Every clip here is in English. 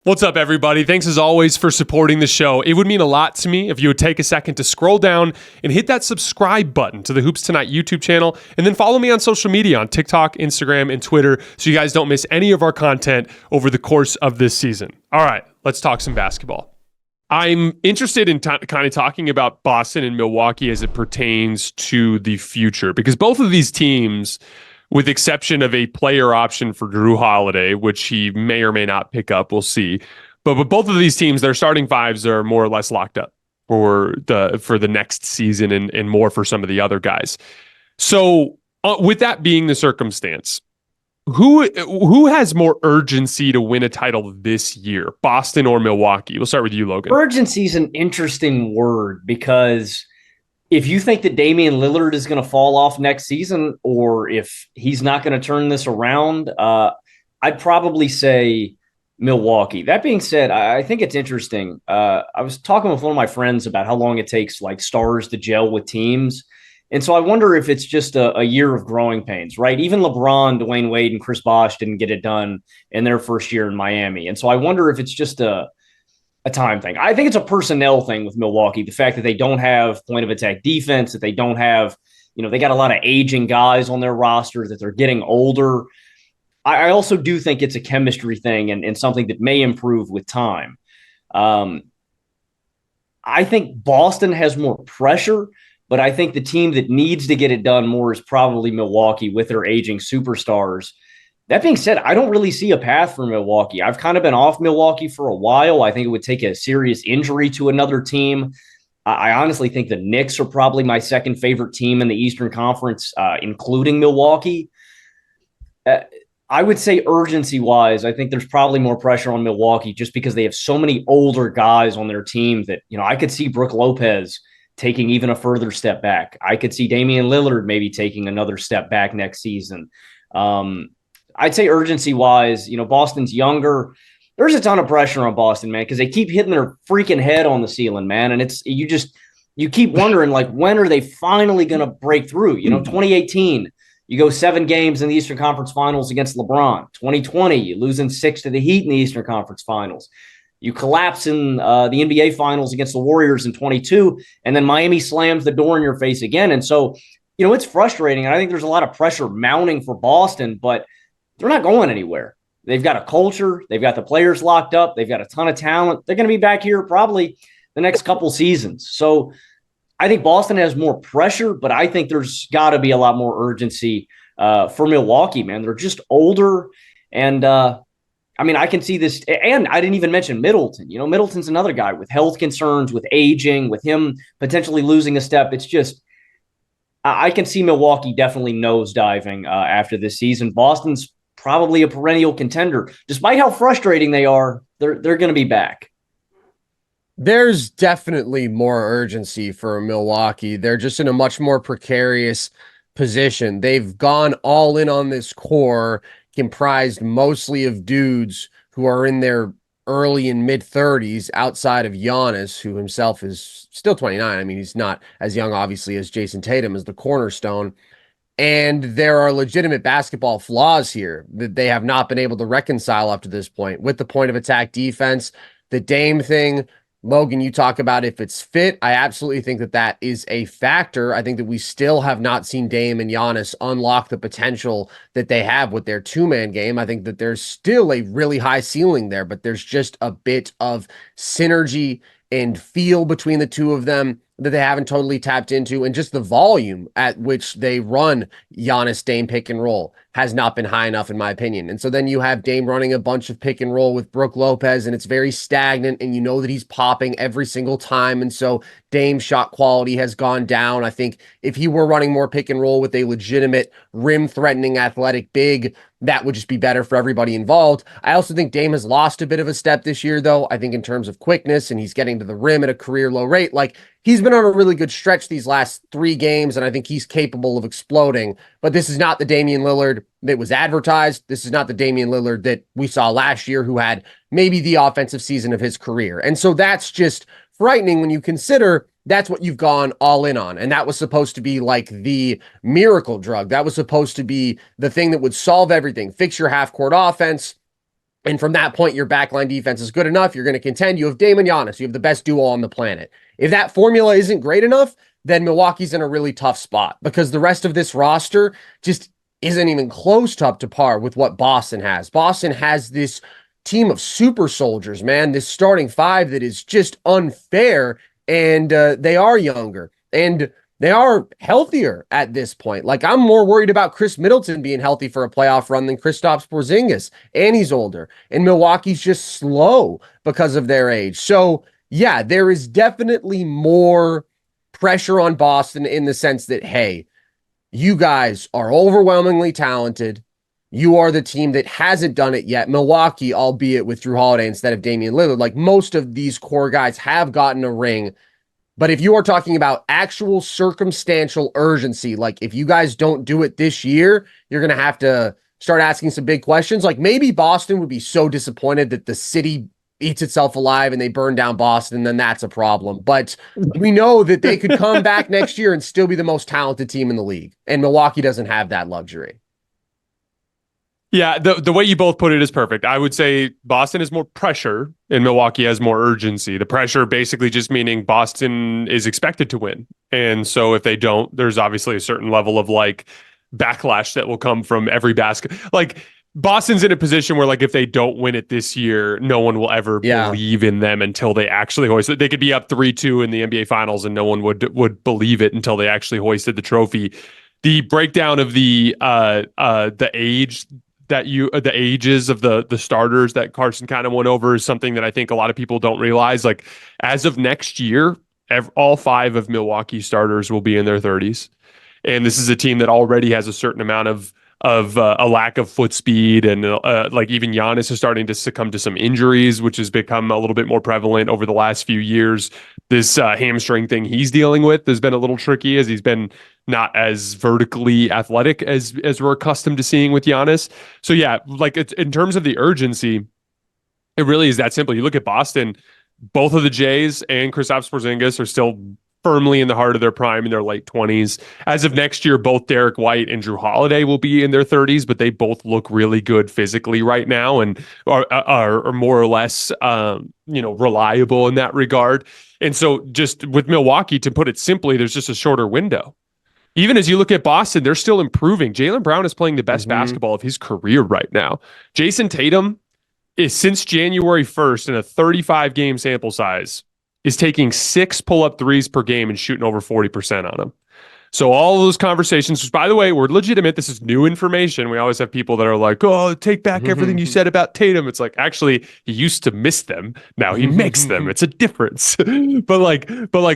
What's up, everybody? Thanks as always for supporting the show. It would mean a lot to me if you would take a second to scroll down and hit that subscribe button to the Hoops Tonight YouTube channel, and then follow me on social media on TikTok, Instagram, and Twitter so you guys don't miss any of our content over the course of this season. All right, let's talk some basketball. I'm interested in kind of talking about Boston and Milwaukee as it pertains to the future, because both of these teams, with exception of a player option for Drew Holiday, which he may or may not pick up, we'll see. But both of these teams, their starting fives are more or less locked up for the next season, and more for some of the other guys. So with that being the circumstance, who has more urgency to win a title this year, Boston or Milwaukee? We'll start with you, Logan. Urgency is an interesting word, because if you think that Damian Lillard is going to fall off next season, or if he's not going to turn this around, I'd probably say Milwaukee. That being said, I think it's interesting. I was talking with one of my friends about how long it takes like stars to gel with teams. And so I wonder if it's just a year of growing pains, right? Even LeBron, Dwayne Wade, and Chris Bosh didn't get it done in their first year in Miami. And so I wonder if it's just a time thing. I think it's a personnel thing with Milwaukee. The fact that they don't have point of attack defense, that they don't have, they got a lot of aging guys on their roster, that they're getting older. I also do think it's a chemistry thing and something that may improve with time. I think Boston has more pressure, but I think the team that needs to get it done more is probably Milwaukee with their aging superstars. That being said, I don't really see a path for Milwaukee. I've kind of been off Milwaukee for a while. I think it would take a serious injury to another team. I honestly think the Knicks are probably my second favorite team in the Eastern Conference, including Milwaukee. I would say urgency-wise, I think there's probably more pressure on Milwaukee just because they have so many older guys on their team that, I could see Brook Lopez taking even a further step back. I could see Damian Lillard maybe taking another step back next season. I'd say urgency-wise, Boston's younger. There's a ton of pressure on Boston, man, because they keep hitting their freaking head on the ceiling, man. And you keep wondering, like, when are they finally going to break through? 2018, you go 7 games in the Eastern Conference Finals against LeBron. 2020, you losing 6 to the Heat in the Eastern Conference Finals. You collapse in the NBA Finals against the Warriors in 22, and then Miami slams the door in your face again. And so, it's frustrating. And I think there's a lot of pressure mounting for Boston, but they're not going anywhere. They've got a culture. They've got the players locked up. They've got a ton of talent. They're going to be back here probably the next couple seasons. So I think Boston has more pressure, but I think there's got to be a lot more urgency for Milwaukee, man. They're just older. And, I can see this. And I didn't even mention Middleton. Middleton's another guy with health concerns, with aging, with him potentially losing a step. It's just, I can see Milwaukee definitely nosediving after this season. Boston's probably a perennial contender. Despite how frustrating they are, they're going to be back. There's definitely more urgency for Milwaukee. They're just in a much more precarious position. They've gone all in on this core, comprised mostly of dudes who are in their early and mid-30s, outside of Giannis, who himself is still 29. He's not as young, obviously, as Jayson Tatum as the cornerstone. And there are legitimate basketball flaws here that they have not been able to reconcile up to this point. With the point of attack defense, the Dame thing, Logan, you talk about if it's fit. I absolutely think that is a factor. I think that we still have not seen Dame and Giannis unlock the potential that they have with their two-man game. I think that there's still a really high ceiling there, but there's just a bit of synergy and feel between the two of them that they haven't totally tapped into, and just the volume at which they run Giannis Dame pick and roll has not been high enough, in my opinion. And so then you have Dame running a bunch of pick and roll with Brook Lopez, and it's very stagnant, and that he's popping every single time. And so Dame's shot quality has gone down. I think if he were running more pick and roll with a legitimate rim-threatening athletic big, that would just be better for everybody involved. I also think Dame has lost a bit of a step this year, though. I think in terms of quickness, and he's getting to the rim at a career low rate. Like, he's been on a really good stretch these last 3 games, and I think he's capable of exploding. But this is not the Damian Lillard that was advertised. This is not the Damian Lillard that we saw last year, who had maybe the offensive season of his career. And so that's just frightening when you consider that's what you've gone all in on. And that was supposed to be like the miracle drug. That was supposed to be the thing that would solve everything. Fix your half-court offense, And from that point, your backline defense is good enough. You're going to contend. You have Dame and Giannis. You have the best duo on the planet. If that formula isn't great enough, then Milwaukee's in a really tough spot because the rest of this roster just isn't even close to up to par with what Boston has. Boston has this team of super soldiers, man, this starting five that is just unfair, and they are younger, and they are healthier at this point. Like, I'm more worried about Chris Middleton being healthy for a playoff run than Kristaps Porzingis, and he's older, and Milwaukee's just slow because of their age. So, yeah, there is definitely more pressure on Boston in the sense that, hey, you guys are overwhelmingly talented. You are the team that hasn't done it yet. Milwaukee, albeit with Jrue Holiday instead of Damian Lillard, like most of these core guys have gotten a ring. But if you are talking about actual circumstantial urgency, like if you guys don't do it this year, you're going to have to start asking some big questions. Like maybe Boston would be so disappointed that the city eats itself alive and they burn down Boston, then that's a problem. But we know that they could come back next year and still be the most talented team in the league. And Milwaukee doesn't have that luxury. Yeah, the way you both put it is perfect. I would say Boston has more pressure and Milwaukee has more urgency. The pressure basically just meaning Boston is expected to win. And so if they don't, there's obviously a certain level of like backlash that will come from every basket. Like Boston's in a position where like if they don't win it this year, no one will ever believe in them until they actually hoist it. They could be up 3-2 in the NBA Finals and no one would believe it until they actually hoisted the trophy. The breakdown of the age that the ages of the starters that Carson kind of went over is something that I think a lot of people don't realize. Like as of next year, all 5 of Milwaukee's starters will be in their 30s. And this is a team that already has a certain amount of a lack of foot speed. And like even Giannis is starting to succumb to some injuries, which has become a little bit more prevalent over the last few years. This hamstring thing he's dealing with has been a little tricky as he's been not as vertically athletic as we're accustomed to seeing with Giannis. So yeah, like it's, in terms of the urgency, it really is that simple. You look at Boston, both of the Jays and Kristaps Porzingis are still firmly in the heart of their prime in their late 20s. As of next year, both Derek White and Jrue Holiday will be in their 30s, but they both look really good physically right now and are more or less reliable in that regard. And so just with Milwaukee, to put it simply, there's just a shorter window. Even as you look at Boston, they're still improving. Jaylen Brown is playing the best basketball of his career right now. Jayson Tatum is, since January 1st, in a 35-game sample size, is taking 6 pull-up threes per game and shooting over 40% on them. So all of those conversations, which by the way, were legitimate. This is new information. We always have people that are like, oh, take back everything you said about Tatum. It's like, actually, he used to miss them. Now he makes them. It's a difference. but like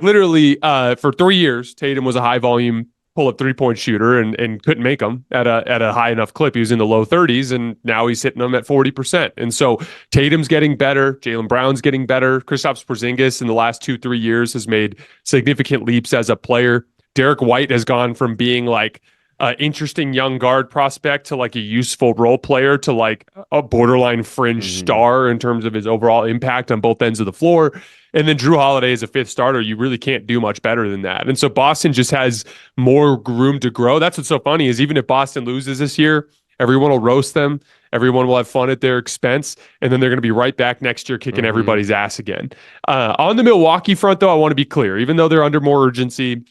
literally for 3 years, Tatum was a high volume pull-up three-point shooter and couldn't make them at a high enough clip. He was in the low 30s, and now he's hitting them at 40%. And so Tatum's getting better. Jaylen Brown's getting better. Kristaps Porzingis in the last 2-3 years has made significant leaps as a player. Derek White has gone from being like an interesting young guard prospect to like a useful role player to like a borderline fringe star in terms of his overall impact on both ends of the floor. And then Jrue Holiday is a 5th starter. You really can't do much better than that. And so Boston just has more room to grow. That's what's so funny is even if Boston loses this year, everyone will roast them. Everyone will have fun at their expense. And then they're going to be right back next year kicking everybody's ass again. On the Milwaukee front, though, I want to be clear. Even though they're under more urgency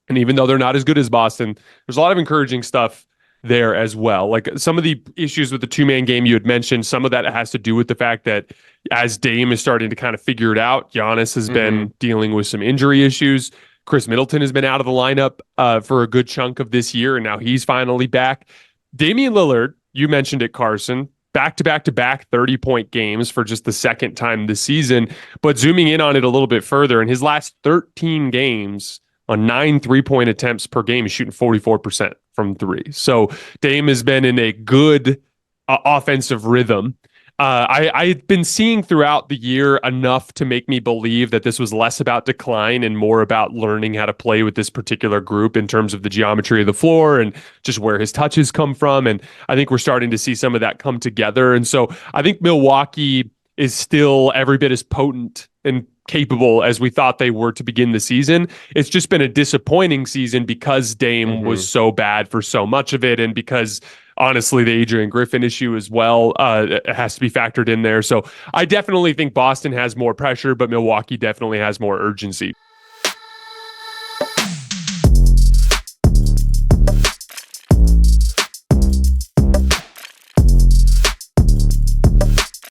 and even though they're not as good as Boston, there's a lot of encouraging stuff there as well. Like some of the issues with the 2-man game you had mentioned, some of that has to do with the fact that as Dame is starting to kind of figure it out, Giannis has been dealing with some injury issues. Chris Middleton has been out of the lineup for a good chunk of this year, and now he's finally back. Damian Lillard, you mentioned it, Carson, back-to-back-to-back 30-point games for just the second time this season. But zooming in on it a little bit further, in his last 13 games, on 9 3-point attempts per game, he's shooting 44% from 3. So Dame has been in a good offensive rhythm. I've been seeing throughout the year enough to make me believe that this was less about decline and more about learning how to play with this particular group in terms of the geometry of the floor and just where his touches come from. And I think we're starting to see some of that come together. And so I think Milwaukee is still every bit as potent and capable as we thought they were to begin the season. It's just been a disappointing season because Dame was so bad for so much of it, and because honestly, the Adrian Griffin issue as well has to be factored in there. So I definitely think Boston has more pressure, but Milwaukee definitely has more urgency.